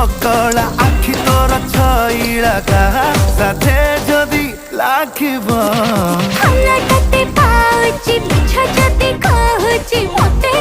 पगला आखि तोर छईला कहा साथे जदि लाखिब हमरा तते पाउची मिछ जति कहूची मते